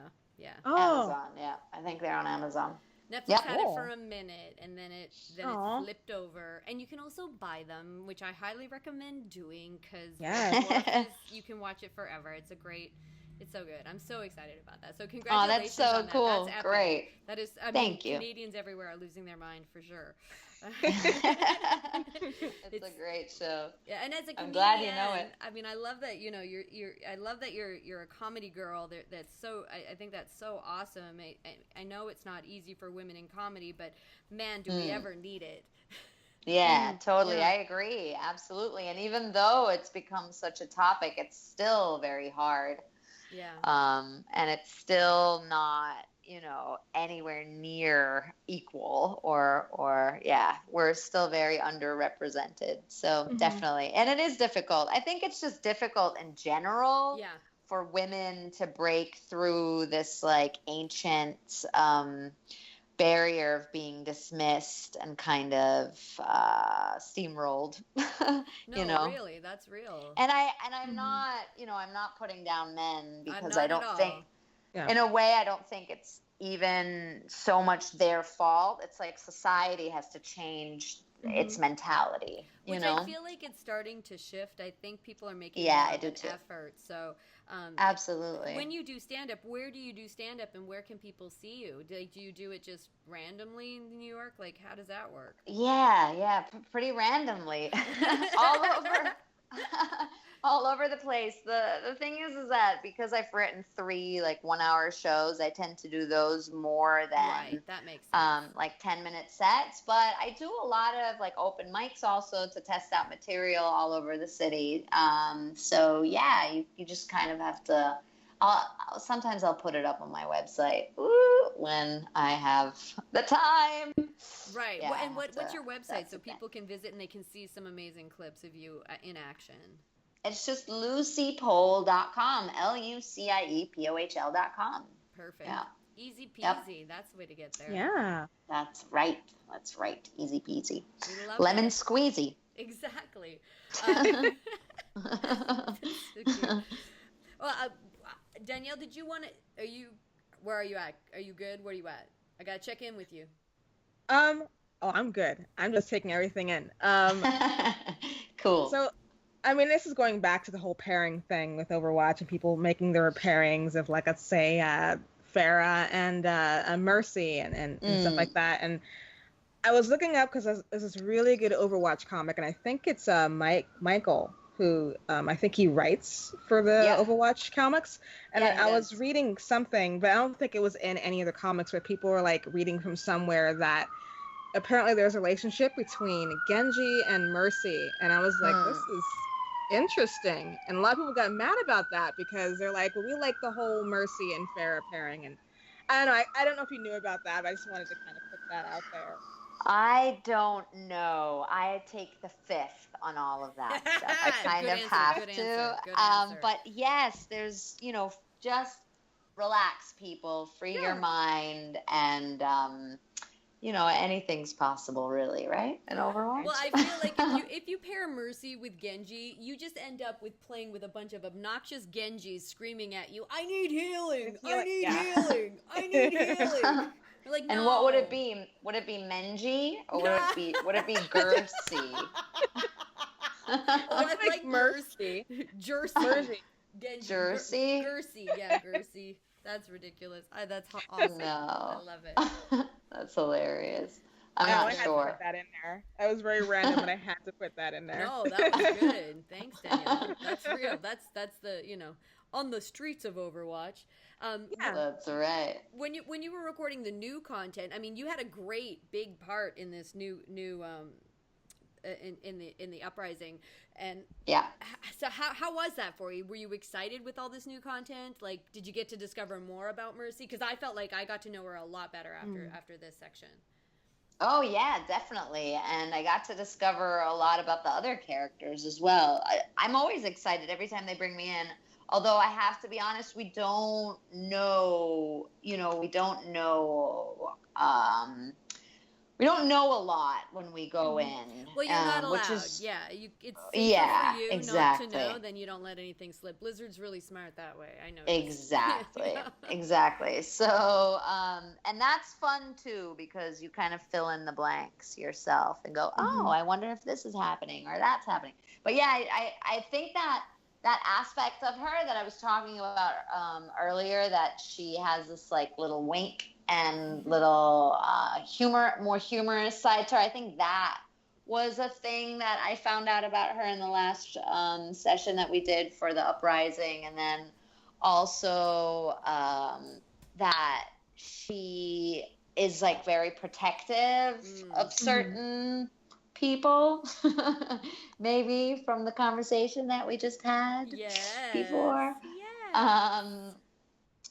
[SPEAKER 2] Oh.
[SPEAKER 3] Amazon. Yeah, I think they're on Amazon.
[SPEAKER 1] Netflix had it for a minute, and then it flipped over. And you can also buy them, which I highly recommend doing because you can watch it forever. It's so good. I'm so excited about that. So congratulations.
[SPEAKER 3] Oh, that's so
[SPEAKER 1] on that.
[SPEAKER 3] cool.
[SPEAKER 1] That's epic.
[SPEAKER 3] Great.
[SPEAKER 1] That is.
[SPEAKER 3] Thank you.
[SPEAKER 1] Canadians everywhere are losing their mind for sure.
[SPEAKER 3] It's a great show.
[SPEAKER 1] Yeah, and as a comedian,
[SPEAKER 3] I'm glad you know it.
[SPEAKER 1] I mean, I love that I love that you're a comedy girl. That's so. I think that's so awesome. I know it's not easy for women in comedy, but man, do we ever need it.
[SPEAKER 3] Yeah, totally. Yeah. I agree. Absolutely. And even though it's become such a topic, it's still very hard.
[SPEAKER 1] Yeah.
[SPEAKER 3] And it's still not, anywhere near equal or we're still very underrepresented. So definitely. And it is difficult. I think it's just difficult in general for women to break through this like ancient, barrier of being dismissed and kind of steamrolled.
[SPEAKER 1] Really, that's real.
[SPEAKER 3] And I'm not, I'm not putting down men because I don't think,
[SPEAKER 1] Yeah.
[SPEAKER 3] In a way, I don't think it's even so much their fault. It's like society has to change its mentality.
[SPEAKER 1] Which I feel like it's starting to shift. I think people are making
[SPEAKER 3] I
[SPEAKER 1] more
[SPEAKER 3] do
[SPEAKER 1] of an
[SPEAKER 3] too.
[SPEAKER 1] effort. So
[SPEAKER 3] absolutely.
[SPEAKER 1] When you do stand-up, where do you do stand-up and where can people see you? Do you do it just randomly in New York? Like, how does that work?
[SPEAKER 3] Yeah, pretty randomly. All over the place. The thing is that because I've written 3 like 1-hour shows, I tend to do those more than
[SPEAKER 1] that makes sense.
[SPEAKER 3] like 10-minute sets. But I do a lot of like open mics also to test out material all over the city. So yeah, you just kind of have to Sometimes I'll put it up on my website when I have the time.
[SPEAKER 1] Right.
[SPEAKER 3] Yeah,
[SPEAKER 1] And what's your website so people
[SPEAKER 3] thing.
[SPEAKER 1] can visit and they can see some amazing clips of you in action?
[SPEAKER 3] It's just luciepohl.com. LUCIEPOHL.com.
[SPEAKER 1] Perfect.
[SPEAKER 3] Yeah.
[SPEAKER 1] Easy peasy.
[SPEAKER 3] Yep.
[SPEAKER 1] That's the way to get there.
[SPEAKER 2] Yeah.
[SPEAKER 3] That's right. Easy peasy.
[SPEAKER 1] We love
[SPEAKER 3] Lemon
[SPEAKER 1] it.
[SPEAKER 3] squeezy.
[SPEAKER 1] Exactly. So cute. Well, Danielle, did you want to? Where are you at? Are you good? Where are you at? I gotta check in with you.
[SPEAKER 2] Oh, I'm good. I'm just taking everything in.
[SPEAKER 3] Cool.
[SPEAKER 2] So, I mean, this is going back to the whole pairing thing with Overwatch and people making their pairings of, like, let's say, Farah and Mercy and stuff like that. And I was looking up because there's this really good Overwatch comic, and I think it's Michael, who I think he writes for the Overwatch comics. And I was reading something, but I don't think it was in any of the comics, where people were like reading from somewhere that apparently there's a relationship between Genji and Mercy. And I was like, this is interesting. And a lot of people got mad about that because they're like, well, we like the whole Mercy and Farah pairing. And I don't know. I don't know if you knew about that, but I just wanted to kind of put that out there.
[SPEAKER 3] I don't know. I take the fifth on all of that stuff. I kind of have to. But yes, there's, just relax, people, free your mind, and anything's possible, really, right? In Overwatch.
[SPEAKER 1] Well, I feel like if you pair Mercy with Genji, you just end up with playing with a bunch of obnoxious Genjis screaming at you, "I need healing! I need healing! I need healing!" Like, no.
[SPEAKER 3] And what would it be? Would it be Menji or would it be Gersey?
[SPEAKER 2] It's like Mercy.
[SPEAKER 1] Jersey. Genji.
[SPEAKER 3] Jersey?
[SPEAKER 1] Gersey. Yeah, Gersey. That's ridiculous. That's awesome.
[SPEAKER 3] No.
[SPEAKER 1] I love it.
[SPEAKER 3] That's hilarious. I'm
[SPEAKER 2] I
[SPEAKER 3] not
[SPEAKER 2] had
[SPEAKER 3] sure.
[SPEAKER 2] to put that in there. That was very random, but I had to put that in there.
[SPEAKER 1] No, that was good. Thanks, Danielle. That's real. That's the, on the streets of Overwatch.
[SPEAKER 2] Yeah.
[SPEAKER 3] That's right.
[SPEAKER 1] When you were recording the new content, I mean, you had a great big part in this new in the uprising, and
[SPEAKER 3] yeah.
[SPEAKER 1] So how was that for you? Were you excited with all this new content? Like, did you get to discover more about Mercy? Because I felt like I got to know her a lot better after this section.
[SPEAKER 3] Oh yeah, definitely, and I got to discover a lot about the other characters as well. I'm always excited every time they bring me in. Although I have to be honest, we don't know a lot when we go in.
[SPEAKER 1] Well, you're not allowed. It's safer for you
[SPEAKER 3] exactly.
[SPEAKER 1] not to know, then you don't let anything slip. Blizzard's really smart that way. I know.
[SPEAKER 3] Exactly. Exactly. So, and that's fun too, because you kind of fill in the blanks yourself and go, oh, I wonder if this is happening or that's happening. But yeah, I think that aspect of her that I was talking about earlier, that she has this like little wink and little more humorous side to her. I think that was a thing that I found out about her in the last session that we did for the uprising, and then also that she is like very protective of certain people, maybe from the conversation that we just had before.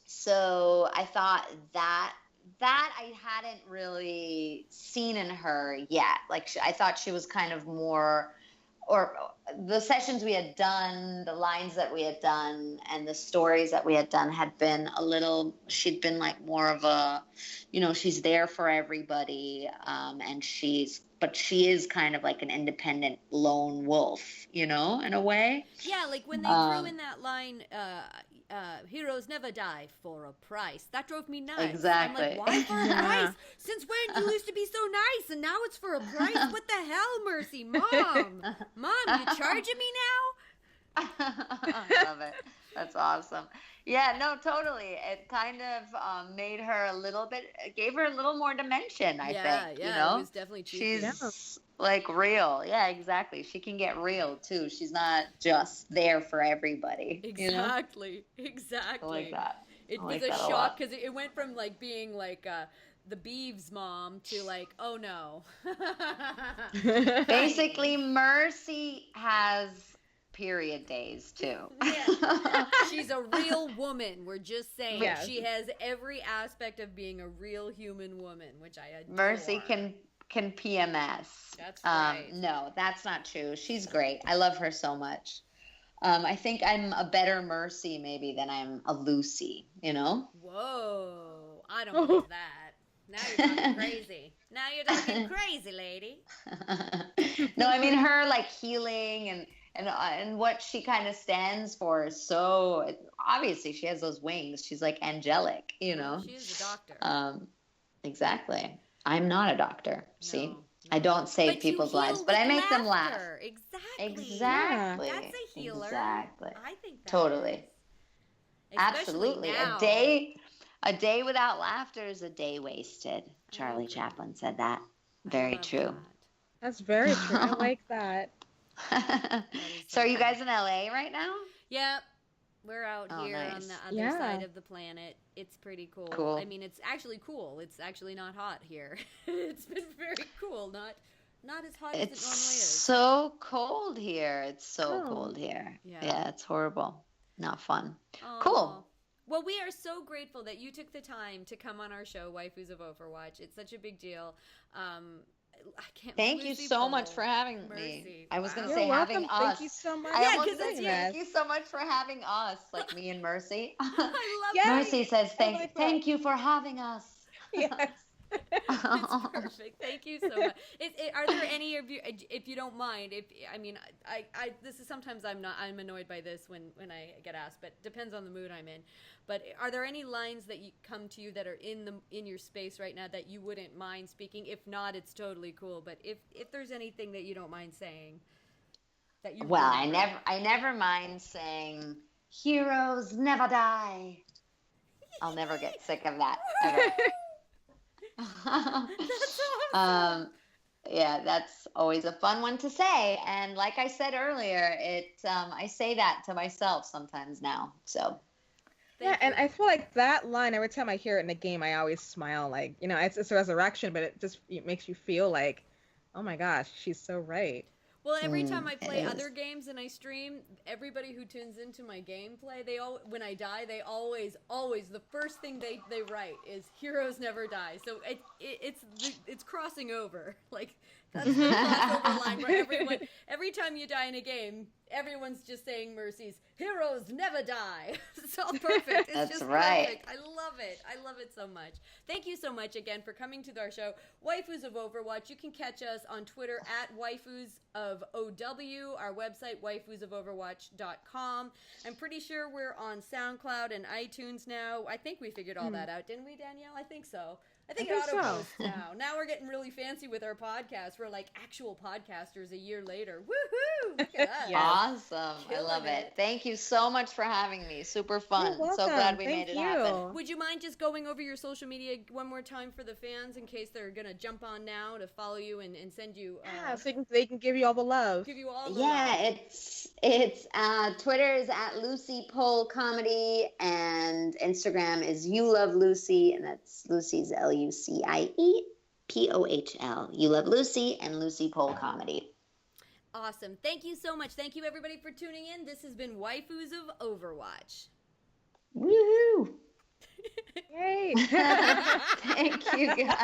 [SPEAKER 3] So I thought that I hadn't really seen in her yet. Like, I thought she was kind of more, or the sessions we had done, the lines that we had done, and the stories that we had done had been she'd been like more of a, she's there for everybody, but she is kind of like an independent lone wolf, in a way.
[SPEAKER 1] Yeah, like when they threw in that line, heroes never die for a price. That drove me nuts.
[SPEAKER 3] Exactly.
[SPEAKER 1] I'm like, why for a price? Since when? You used to be so nice, and now it's for a price? What the hell, Mercy? Mom, you charging me now?
[SPEAKER 3] I love it. That's awesome. Yeah, no, totally. It kind of made her gave her a little more dimension, I think.
[SPEAKER 1] Yeah, it was definitely cheeky.
[SPEAKER 3] She's like real. Yeah, exactly. She can get real too. She's not just there for everybody.
[SPEAKER 1] Exactly.
[SPEAKER 3] I like that.
[SPEAKER 1] It was a shock because it went from like being like the Beeves mom to like, oh no.
[SPEAKER 3] Basically, Mercy has period days too.
[SPEAKER 1] Yeah. She's a real woman. We're just saying.
[SPEAKER 2] Yes.
[SPEAKER 1] She has every aspect of being a real human woman, which I adore.
[SPEAKER 3] Mercy can PMS.
[SPEAKER 1] That's right.
[SPEAKER 3] No, that's not true. She's great. I love her so much. I think I'm a better Mercy maybe than I'm a Lucie, you know?
[SPEAKER 1] Whoa. I don't believe that. Now you're talking crazy. Now you're talking crazy, lady.
[SPEAKER 3] No, I mean her like healing and what she kind of stands for is so obviously she has those wings. She's like angelic, you know.
[SPEAKER 1] She is a doctor.
[SPEAKER 3] Exactly. I'm not a doctor. See,
[SPEAKER 1] No.
[SPEAKER 3] I don't save
[SPEAKER 1] But
[SPEAKER 3] people's
[SPEAKER 1] you heal
[SPEAKER 3] lives, but I
[SPEAKER 1] with
[SPEAKER 3] make them laugh.
[SPEAKER 1] laughter. Exactly.
[SPEAKER 3] Exactly.
[SPEAKER 1] That's a healer.
[SPEAKER 3] Exactly.
[SPEAKER 1] I think that
[SPEAKER 3] Totally.
[SPEAKER 1] is.
[SPEAKER 3] Absolutely.
[SPEAKER 1] Now.
[SPEAKER 3] A day without laughter is a day wasted. Charlie Chaplin said that. Very
[SPEAKER 1] love
[SPEAKER 3] true.
[SPEAKER 2] That's very true. I like that.
[SPEAKER 3] So are you guys in LA right now?
[SPEAKER 1] Yep. We're out here on
[SPEAKER 3] nice.
[SPEAKER 1] the other
[SPEAKER 2] Yeah.
[SPEAKER 1] side of the planet. It's pretty cool.
[SPEAKER 3] Cool.
[SPEAKER 1] I mean, it's actually cool. It's actually not hot here. It's been very cool. Not as hot as it
[SPEAKER 3] It's
[SPEAKER 1] normally is.
[SPEAKER 3] so cold here. It's so
[SPEAKER 2] Oh.
[SPEAKER 3] cold here.
[SPEAKER 1] Yeah.
[SPEAKER 3] Yeah, it's horrible. Not fun.
[SPEAKER 1] Aw.
[SPEAKER 3] Cool.
[SPEAKER 1] Well, we are so grateful that you took the time to come on our show, Waifus of Overwatch. It's such a big deal. I can't.
[SPEAKER 3] Thank you
[SPEAKER 1] Lucie
[SPEAKER 3] so
[SPEAKER 1] Pohl,
[SPEAKER 3] much for having
[SPEAKER 1] Mercy.
[SPEAKER 3] me. I was going to
[SPEAKER 2] You're
[SPEAKER 3] say
[SPEAKER 2] welcome.
[SPEAKER 3] having us.
[SPEAKER 2] Thank you so much.
[SPEAKER 3] I
[SPEAKER 1] Yeah,
[SPEAKER 3] almost
[SPEAKER 1] 'cause
[SPEAKER 3] said
[SPEAKER 1] it's
[SPEAKER 3] thank you so much for having us, like me and Mercy.
[SPEAKER 1] I love
[SPEAKER 2] Yeah.
[SPEAKER 3] Mercy says
[SPEAKER 2] Totally fun.
[SPEAKER 3] thank you for having us.
[SPEAKER 2] Yes.
[SPEAKER 1] That's perfect. Thank you so much. Are there any of you, if you don't mind, I this is sometimes I'm annoyed by this when I get asked, but depends on the mood I'm in. But are there any lines that come to you that are in your space right now that you wouldn't mind speaking? If not, it's totally cool. But if there's anything that you don't mind saying, that you
[SPEAKER 3] Well,
[SPEAKER 1] remember.
[SPEAKER 3] I never mind saying heroes never die. I'll never get sick of that ever.
[SPEAKER 1] That's awesome.
[SPEAKER 3] Yeah, that's always a fun one to say. And like I said earlier, I say that to myself sometimes now. So
[SPEAKER 2] Yeah, and I feel like that line, every time I hear it in a game, I always smile. Like, you know, it's a resurrection, but it makes you feel like, oh my gosh, she's so right.
[SPEAKER 1] Well, every time I
[SPEAKER 3] it
[SPEAKER 1] play
[SPEAKER 3] is.
[SPEAKER 1] other games and I stream, everybody who tunes into my gameplay, when I die, they always the first thing they write is "Heroes never die." So it's crossing over. Like that's the crossover line where every time you die in a game, everyone's just saying Mercy's "Heroes never die." It's all perfect. It's
[SPEAKER 3] That's
[SPEAKER 1] just
[SPEAKER 3] right.
[SPEAKER 1] perfect. I love it. I love it so much. Thank you so much again for coming to our show, Waifus of Overwatch. You can catch us on Twitter at Waifus of OW, our website, waifusofoverwatch.com. I'm pretty sure we're on SoundCloud and iTunes now. I think we figured all that out, didn't we, Danielle? I think so. I think it
[SPEAKER 2] think so.
[SPEAKER 1] auto-posts now. Now we're getting really fancy with our podcast. We're like actual podcasters a year later. Woohoo! Look at us.
[SPEAKER 2] Yeah.
[SPEAKER 3] awesome. I
[SPEAKER 1] Killing
[SPEAKER 3] love
[SPEAKER 1] it.
[SPEAKER 3] it. Thank you so much for having me. Super fun.
[SPEAKER 2] You're
[SPEAKER 3] So glad
[SPEAKER 2] welcome.
[SPEAKER 3] we
[SPEAKER 2] Thank
[SPEAKER 3] made it
[SPEAKER 2] you.
[SPEAKER 3] happen.
[SPEAKER 1] Would you mind just going over your social media one more time for the fans in case they're going to jump on now to follow you and send you
[SPEAKER 2] Yeah, so they can give you all the love.
[SPEAKER 1] give you all the
[SPEAKER 3] Yeah,
[SPEAKER 1] love.
[SPEAKER 3] it's Twitter is at Lucie Pohl Comedy, and Instagram is You Love Lucie, and that's Lucie's LuciePohl. You Love Lucie and Lucie Pohl Comedy.
[SPEAKER 1] Awesome. Thank you so much. Thank you everybody for tuning in. This has been Waifus of Overwatch.
[SPEAKER 3] Woohoo!
[SPEAKER 2] Yay!
[SPEAKER 3] Thank you guys.